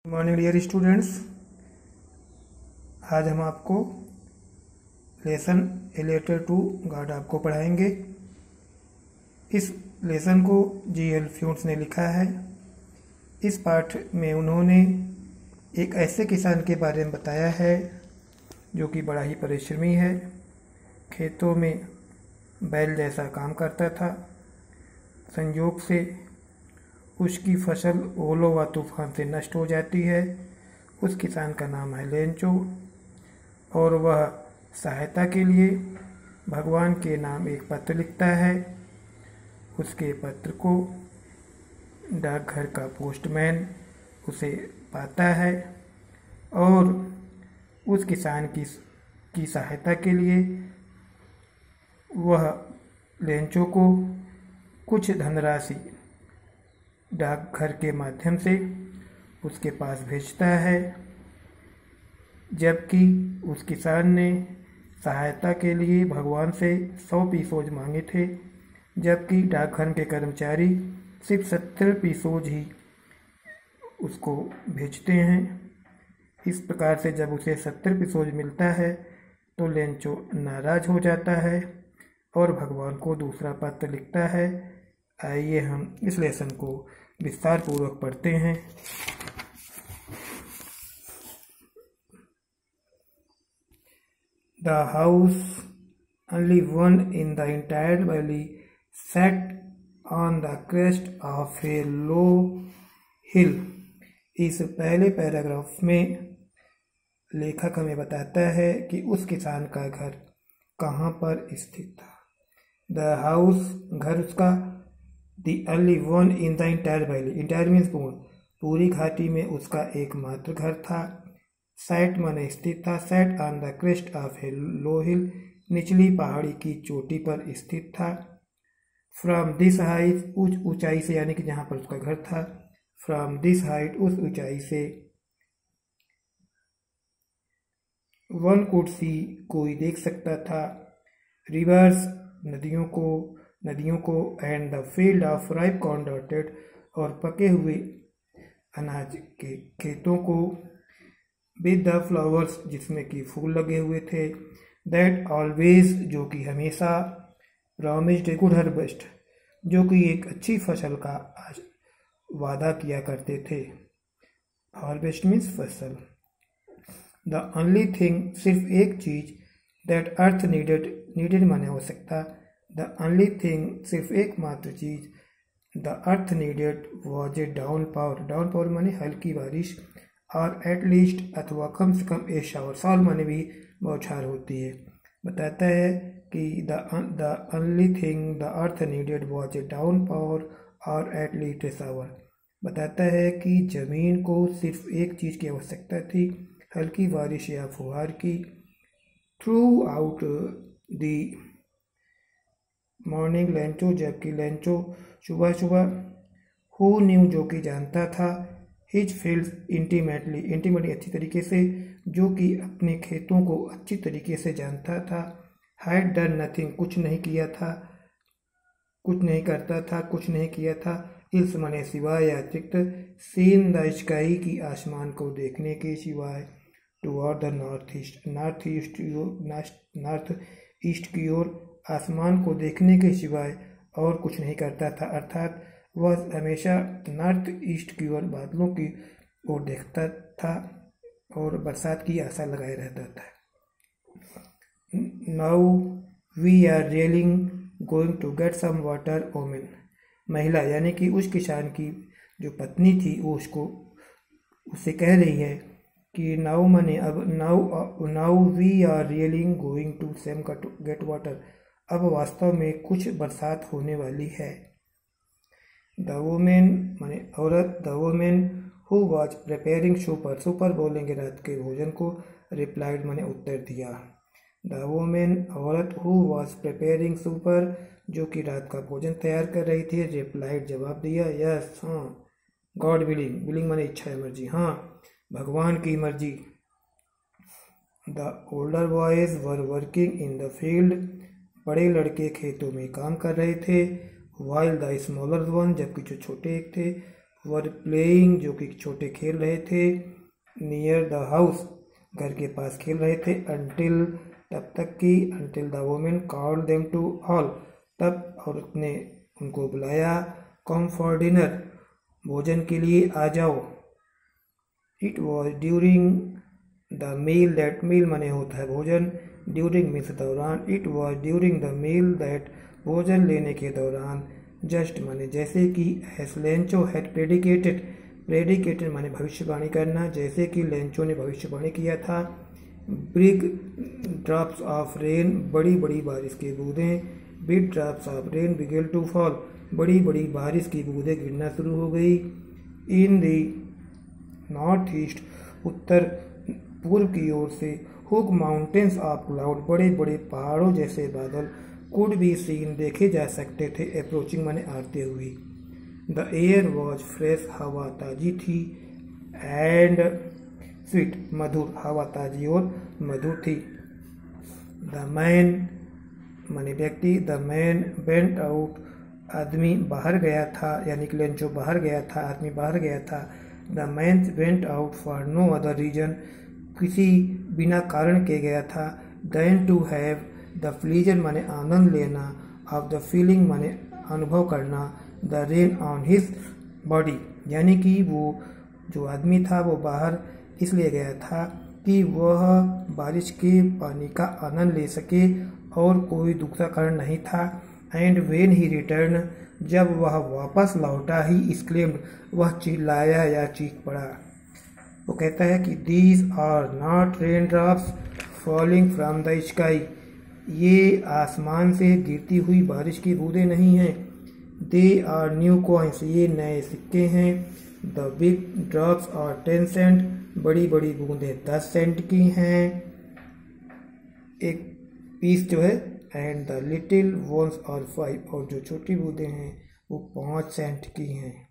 Good morning dear students. आज हम आपको लेसन रिलेटेड टू गॉड आपको पढ़ाएंगे। इस लेसन को जी.एल. फ्यूंट्स ने लिखा है। इस पाठ में उन्होंने एक ऐसे किसान के बारे में बताया है जो कि बड़ा ही परिश्रमी है। खेतों में बैल जैसा काम करता था। संयोग से उसकी फसल ओलों व तूफान से नष्ट हो जाती है। उस किसान का नाम है लेंचो और वह सहायता के लिए भगवान के नाम एक पत्र लिखता है। उसके पत्र को डाकघर का पोस्टमैन उसे पाता है और उस किसान की सहायता के लिए वह लेंचो को कुछ धनराशि डाकघर के माध्यम से उसके पास भेजता है, जबकि उस किसान ने सहायता के लिए भगवान से 100 पीसोज मांगे थे, जबकि डाकघर के कर्मचारी सिर्फ 70 पीसोज ही उसको भेजते हैं। इस प्रकार से जब उसे 70 पीसोज मिलता है तो लेंचो नाराज हो जाता है और भगवान को दूसरा पत्र लिखता है। आइए हम इस लेसन को विस्तार पूर्वक पढ़ते हैं। The house, only one in the entire valley, sat on the crest of a low hill. इस पहले पैराग्राफ में लेखक हमें बताता है कि उस किसान का घर कहाँ पर स्थित था। द हाउस, घर उसका, the only one in the entire valley, entire means पूरी घाटी में उसका एकमात्र घर था। सैट माने स्थित था। Sat on the crest of a low hill, निचली पहाड़ी की चोटी पर स्थित था। फ्रॉम दिस हाइट, उस ऊंचाई से, यानी कि जहाँ पर उसका घर था। फ्रॉम दिस हाइट, उस ऊंचाई से। वन कुड सी, कोई देख सकता था। रिवर्स, नदियों को and the field of ripe corn dotted, और पके हुए अनाज के खेतों को। विद द फ्लावर्स, जिसमें कि फूल लगे हुए थे। दैट ऑलवेज, जो कि हमेशा। प्रॉमिस्ड ए गुड हार्वेस्ट, जो कि एक अच्छी फसल का वादा किया करते थे। हार्वेस्ट मीन्स फसल। द ओनली थिंग, सिर्फ एक चीज। दैट अर्थ नीडेड माने आवश्यकता। द ओनली थिंग, सिर्फ एकमात्र चीज। The earth needed was a down power माने हल्की बारिश। और एट लीस्ट, अथवा कम से कम ए शावर। शावर माने भी बौछार होती है। बताता है कि the only thing the earth needed was a down power और एट लीस्ट ए शावर। बताता है कि जमीन को सिर्फ एक चीज की आवश्यकता थी, हल्की बारिश या फुहार की। Through out the morning Lencho, जबकि लेंचो सुबह हु न्यू, जो कि जानता था। हिज फील्ड्स इंटीमेटली अच्छी तरीके से, जो कि अपने खेतों को अच्छी तरीके से जानता था। हैड डन नथिंग, कुछ नहीं किया था, कुछ नहीं करता था, कुछ नहीं किया था। इल्स माने सिवाय या अतिरिक्त। सीन द स्काई की, आसमान को देखने के सिवाय। टुवर्ड द नॉर्थ ईस्ट की ओर, आसमान को देखने के सिवाय और कुछ नहीं करता था। अर्थात वह हमेशा नॉर्थ ईस्ट की ओर, बादलों की ओर देखता था और बरसात की आशा लगाए रहता था। नाउ वी आर रियलिंग going to get some water woman, महिला यानी कि उस किसान की जो पत्नी थी वो उससे कह रही है कि नाउ माने अब, नाउ वी आर रियलिंग going to same get water, अब वास्तव में कुछ बरसात होने वाली है। द वुमेन माने औरत। The women who was preparing super बोलेंगे रात के भोजन को। रिप्लाइड माने उत्तर दिया। द वुमेन, औरत, हु वॉज प्रिपेयरिंग सुपर, जो कि रात का भोजन तैयार कर रही थी। रिप्लाइड, जवाब दिया। यस, हाँ। गॉड विलिंग माने इच्छा है, मर्जी, हाँ, भगवान की मर्जी। The older boys were working in the field, बड़े लड़के खेतों में काम कर रहे थे। वाइल द स्मॉलर वन, जबकि जो छोटे एक थे वर प्लेइंग जो कि छोटे खेल रहे थे, नियर द हाउस घर के पास खेल रहे थे, अंटिल तब तक कि, until the women called them to all तब औरत ने उनको बुलाया, कम फॉर डिनर भोजन के लिए आ जाओ। It was during the meal that, meal माने होता है भोजन, ड्यूरिंग मीन्स दौरान, it was during the meal that भोजन लेने के दौरान, जस्ट माने जैसे कि, as Lencho had predicted, predicted माने भविष्यवाणी करना, जैसे कि लेंचो ने भविष्यवाणी किया था, बिग ड्रॉप्स ऑफ रेन बड़ी बड़ी बारिश की बूंदें, big drops of rain began to fall बड़ी बड़ी बारिश की बूंदें गिरना शुरू हो गई। इन दी नॉर्थ ईस्ट उत्तर पूर्व की ओर से, हुक माउंटेन्स ऑफ क्लाउड बड़े बड़े पहाड़ों जैसे बादल, कुड बी सीन देखे जा सकते थे, अप्रोचिंग माने आते हुए। द एयर वॉज फ्रेश हवा ताजी थी, एंड स्वीट मधुर, हवा ताजी और मधुर थी। द मैन माने व्यक्ति, द मैन वेंट आउट आदमी बाहर गया था, यानी कि लेंचो बाहर गया था, आदमी बाहर गया था। The man went out for no other reason किसी बिना कारण के गया था, then to have the pleasure माने आनंद लेना, ऑफ द फीलिंग माने अनुभव करना, the rain on his body यानी कि वो जो आदमी था वो बाहर इसलिए गया था कि वह बारिश के पानी का आनंद ले सके और कोई दूसरा कारण नहीं था। एंड वेन ही रिटर्न जब वह वापस लौटा ही एक्सक्लेम्ड वह चिल्लाया या चीख पड़ा। वो कहता है कि these are not rain drops falling from the sky, ये आसमान से गिरती हुई बारिश की बूंदें नहीं हैं। दे आर न्यू कॉइन्स, ये नए सिक्के हैं। The big drops are 10 cent, बड़ी बड़ी बूंदें 10 सेंट की हैं एक पीस जो है। And the little ones are 5, और जो छोटी बूंदें हैं वो 5 सेंट की हैं।